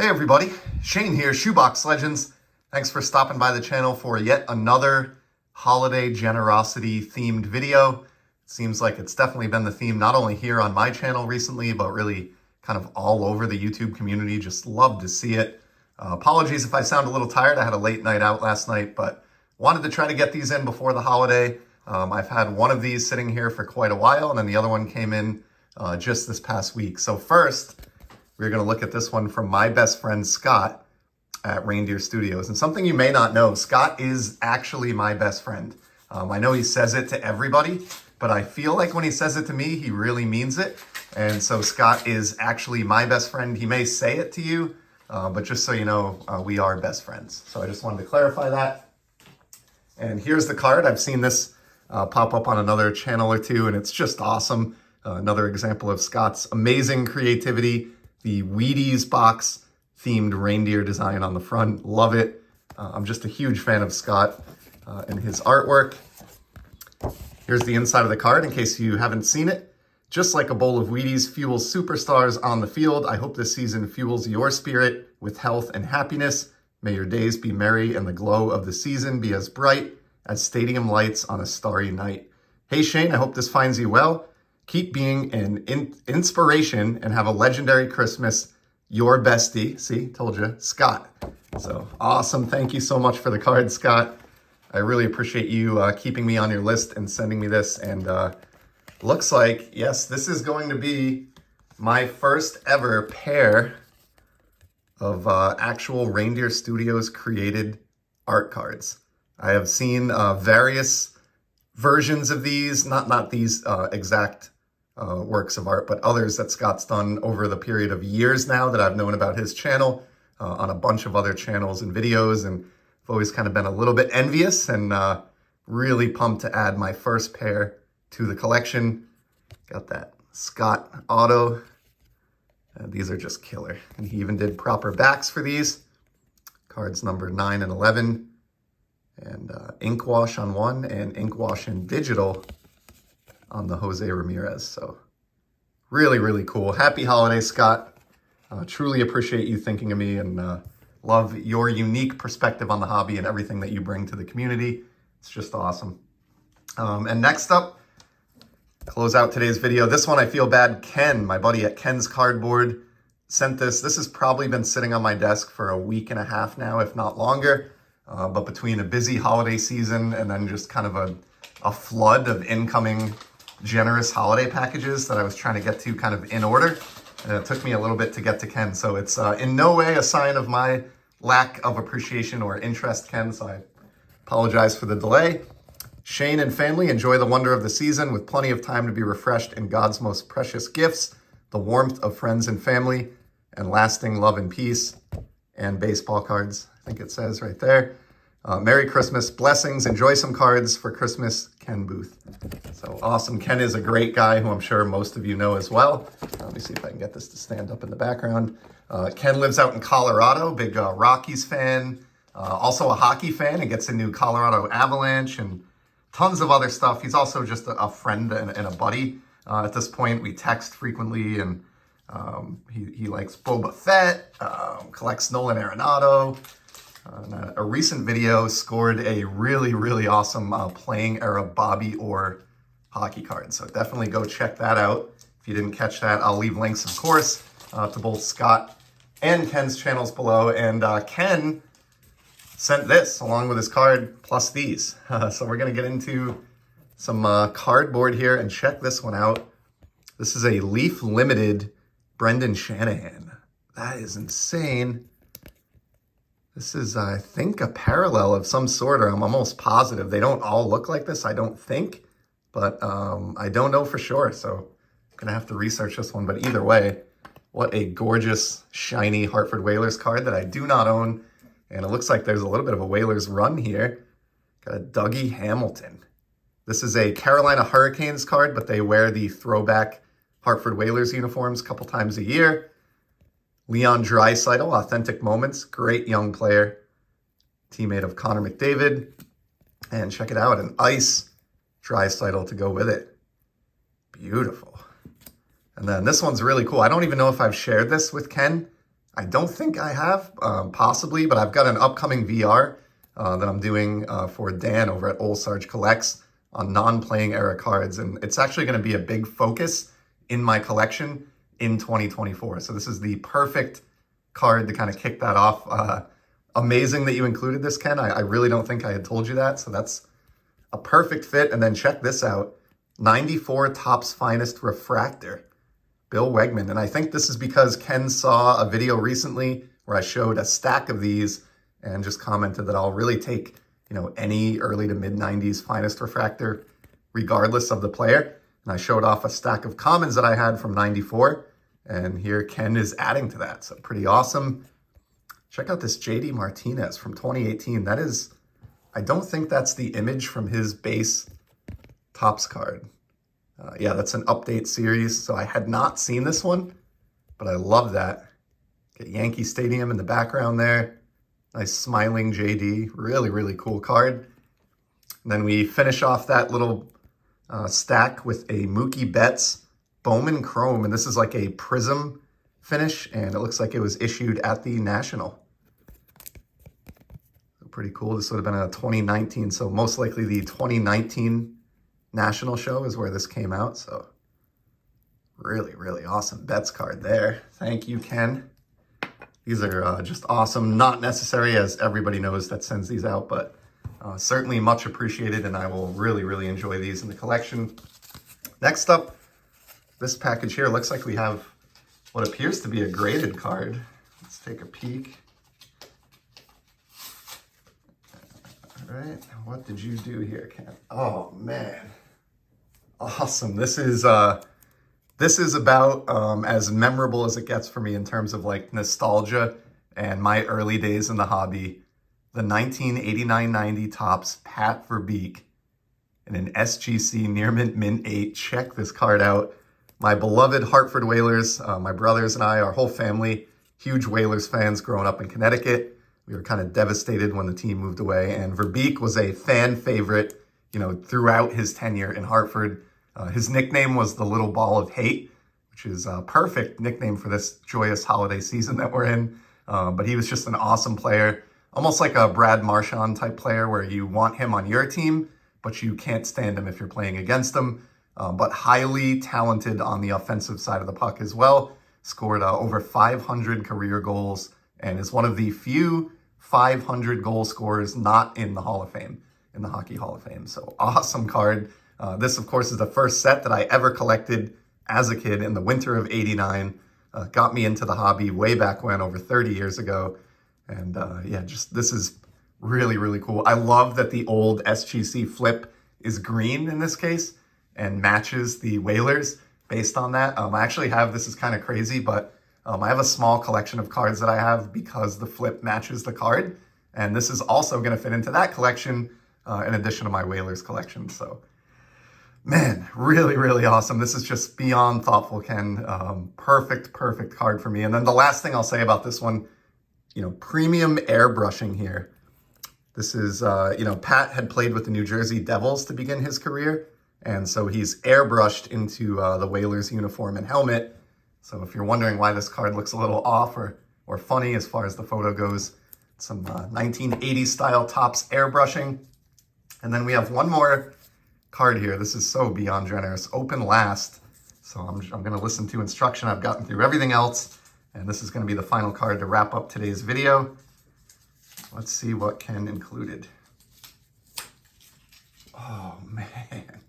Hey everybody, Shane here, Shoebox Legends. Thanks for stopping by the channel for yet another holiday generosity themed video. It seems like it's definitely been the theme not only here on my channel recently, but really kind of all over the YouTube community. Just love to see it. Apologies if I sound a little tired. I had a late night out last night, but wanted to try to get these in before the holiday. I've had one of these sitting here for quite a while, and then the other one came in just this past week. So first, we're going to look at this one from my best friend, Skaght, at Reindeer Studios. And something you may not know, Skaght is actually my best friend. I know he says it to everybody, but I feel like when he says it to me, he really means it. And so Skaght is actually my best friend. He may say it to you, but just so you know, we are best friends. So I just wanted to clarify that. And here's the card. I've seen this pop up on another channel or two, and it's just awesome. Another example of Skaught's amazing creativity. The Wheaties box themed reindeer design on the front. Love it. I'm just a huge fan of Skaght and his artwork. Here's the inside of the card in case you haven't seen it. Just like a bowl of Wheaties fuels superstars on the field, I hope this season fuels your spirit with health and happiness. May your days be merry and the glow of the season be as bright as stadium lights on a starry night. Hey Shane, I hope this finds you well. Keep being an inspiration and have a legendary Christmas. Your bestie, see, told you, Skaght. So awesome. Thank you so much for the card, Skaght. I really appreciate you keeping me on your list and sending me this. And looks like, yes, this is going to be my first ever pair of actual Reindeer Studios created art cards. I have seen various versions of these, not these exact works of art, but others that Skaught's done over the period of years now that I've known about his channel on a bunch of other channels and videos. And I've always kind of been a little bit envious and really pumped to add my first pair to the collection. Got that Skaght auto. These are just killer. And he even did proper backs for these. Cards number 9 and 11. And ink wash on one and ink wash in digital on the Jose Ramirez. So really, really cool. Happy holidays, Skaght. Truly appreciate you thinking of me and love your unique perspective on the hobby and everything that you bring to the community. It's just awesome. And next up, close out today's video. This one I feel bad. Ken, my buddy at KensCardboard, sent this. This has probably been sitting on my desk for a week and a half now, if not longer. But between a busy holiday season and then just kind of a flood of incoming generous holiday packages that I was trying to get to kind of in order, and it took me a little bit to get to Ken. So it's in no way a sign of my lack of appreciation or interest, Ken, so I apologize for the delay. Shane and family, enjoy the wonder of the season with plenty of time to be refreshed in God's most precious gifts, the warmth of friends and family, and lasting love and peace, and baseball cards, I think it says right there. Merry Christmas, blessings, enjoy some cards for Christmas, Ken Booth. So awesome. Ken is a great guy who I'm sure most of you know as well. Let me see if I can get this to stand up in the background. Ken lives out in Colorado, big Rockies fan, also a hockey fan, and gets into Colorado Avalanche and tons of other stuff. He's also just a friend and a buddy. At this point, we text frequently, and he likes Boba Fett, collects Nolan Arenado. A recent video scored a really, really awesome playing era Bobby Orr hockey card. So definitely go check that out. If you didn't catch that, I'll leave links, of course, to both Skaght and Ken's channels below. And Ken sent this along with his card plus these. So we're going to get into some cardboard here and check this one out. This is a Leaf Limited Brendan Shanahan. That is insane. This is, I think, a parallel of some sort, or I'm almost positive. They don't all look like this, I don't think, but I don't know for sure, so I'm going to have to research this one. But either way, what a gorgeous, shiny Hartford Whalers card that I do not own, and it looks like there's a little bit of a Whalers run here. Got a Dougie Hamilton. This is a Carolina Hurricanes card, but they wear the throwback Hartford Whalers uniforms a couple times a year. Leon Draisaitl, Authentic Moments, great young player, teammate of Connor McDavid. And check it out, an ice Draisaitl to go with it. Beautiful. And then this one's really cool. I don't even know if I've shared this with Ken. I don't think I have, possibly, but I've got an upcoming VR that I'm doing for Dan over at Old Sarge Collects on non-playing era cards, and it's actually going to be a big focus in my collection in 2024. So this is the perfect card to kind of kick that off. Amazing that you included this, Ken. I really don't think I had told you that, so that's a perfect fit. And then check this out, 94 Topps Finest Refractor, Bill Wegman. And I think this is because Ken saw a video recently where I showed a stack of these and just commented that I'll really take, you know, any early to mid 90s Finest Refractor, regardless of the player. And I showed off a stack of commons that I had from 94. And here Ken is adding to that. So pretty awesome. Check out this JD Martinez from 2018. That is, I don't think that's the image from his base Topps card. Yeah, that's an update series. So I had not seen this one, but I love that. Get Yankee Stadium in the background there. Nice smiling JD. Really, really cool card. And then we finish off that little stack with a Mookie Betts Bowman Chrome. And this is like a prism finish, and it looks like it was issued at the National. So pretty cool. This would have been a 2019, so most likely the 2019 National show is where this came out. So really, really awesome Betts card there. Thank you, Ken. These are just awesome. Not necessary, as everybody knows that sends these out, but certainly much appreciated, and I will really, really enjoy these in the collection. Next up, this package here looks like we have what appears to be a graded card. Let's take a peek. All right, what did you do here, Ken? Oh man, awesome! This is about as memorable as it gets for me in terms of like nostalgia and my early days in the hobby. The 1989-90 Topps Pat Verbeek in an SGC Near Mint 8. Check this card out. My beloved Hartford Whalers, my brothers and I, our whole family, huge Whalers fans growing up in Connecticut. We were kind of devastated when the team moved away, and Verbeek was a fan favorite, you know, throughout his tenure in Hartford. His nickname was the Little Ball of Hate, which is a perfect nickname for this joyous holiday season that we're in. But he was just an awesome player, almost like a Brad Marchand type player where you want him on your team, but you can't stand him if you're playing against him. But highly talented on the offensive side of the puck as well. Scored over 500 career goals and is one of the few 500 goal scorers not in the Hall of Fame, in the Hockey Hall of Fame. So awesome card. This, of course, is the first set that I ever collected as a kid in the winter of '89. Got me into the hobby way back when, over 30 years ago. And yeah, just this is really, really cool. I love that the old SGC flip is green in this case and matches the Whalers based on that. I actually have, this is kind of crazy, but I have a small collection of cards that I have because the flip matches the card. And this is also going to fit into that collection in addition to my Whalers collection. So, man, really, really awesome. This is just beyond thoughtful, Ken. Perfect card for me. And then the last thing I'll say about this one, you know, premium airbrushing here. This is, you know, Pat had played with the New Jersey Devils to begin his career. And so he's airbrushed into the Whalers uniform and helmet. So if you're wondering why this card looks a little off or funny as far as the photo goes, some 1980s style Topps airbrushing. And then we have one more card here. This is so beyond generous. Open last. So I'm going to listen to instruction. I've gotten through everything else. And this is going to be the final card to wrap up today's video. Let's see what Ken included. Oh, man.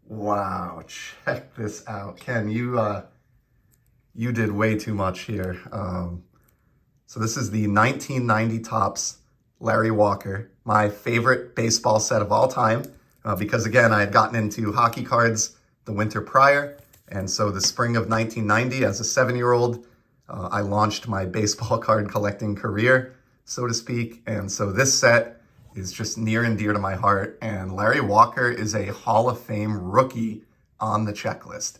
Wow, check this out. Ken, you did way too much here. So this is the 1990 Topps Larry Walker, my favorite baseball set of all time, because again, I had gotten into hockey cards the winter prior, and so the spring of 1990, as a 7-year-old, I launched my baseball card collecting career, so to speak, and so this set is just near and dear to my heart, and Larry Walker is a Hall of Fame rookie on the checklist.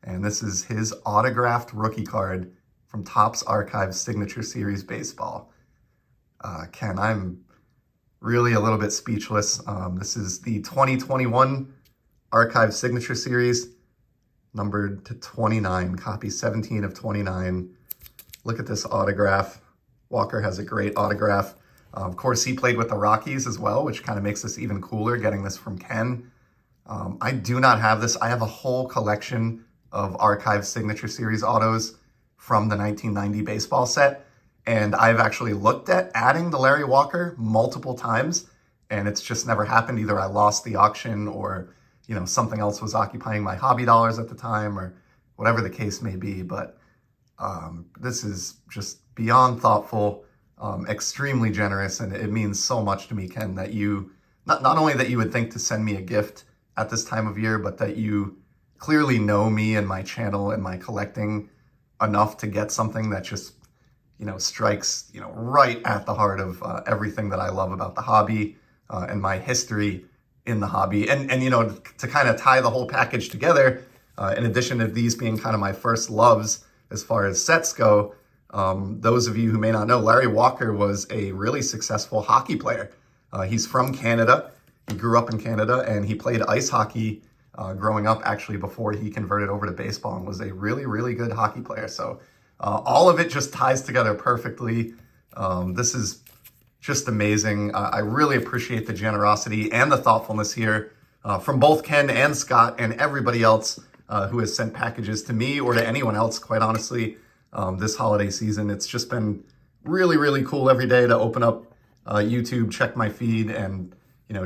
And this is his autographed rookie card from Topps Archives Signature Series Baseball. Ken, I'm really a little bit speechless. This is the 2021 Archives Signature Series, numbered to 29, copy 17 of 29. Look at this autograph. Walker has a great autograph. Of course, he played with the Rockies as well, which kind of makes this even cooler, getting this from Ken. I do not have this. I have a whole collection of Archive Signature Series autos from the 1990 baseball set. And I've actually looked at adding the Larry Walker multiple times, and it's just never happened. Either I lost the auction or, something else was occupying my hobby dollars at the time, or whatever the case may be. But this is just beyond thoughtful, extremely generous, and it means so much to me, Ken, that you, not only that you would think to send me a gift at this time of year, but that you clearly know me and my channel and my collecting enough to get something that just, strikes, right at the heart of everything that I love about the hobby and my history in the hobby. And to kind of tie the whole package together, in addition to these being kind of my first loves as far as sets go, those of you who may not know, Larry Walker was a really successful hockey player. He's from Canada. He grew up in Canada, and he played ice hockey growing up, actually, before he converted over to baseball, and was a really, really good hockey player. So all of it just ties together perfectly. This is just amazing. I really appreciate the generosity and the thoughtfulness here from both Ken and Scott and everybody else who has sent packages to me or to anyone else, quite honestly, this holiday season. It's just been really, really cool every day to open up YouTube, check my feed, and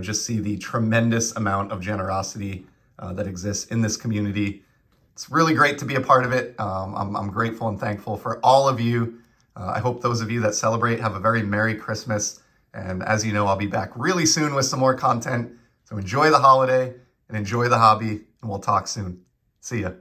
just see the tremendous amount of generosity that exists in this community. It's really great to be a part of it. I'm grateful and thankful for all of you. I hope those of you that celebrate have a very Merry Christmas. And as you know, I'll be back really soon with some more content. So enjoy the holiday and enjoy the hobby, and we'll talk soon. See ya.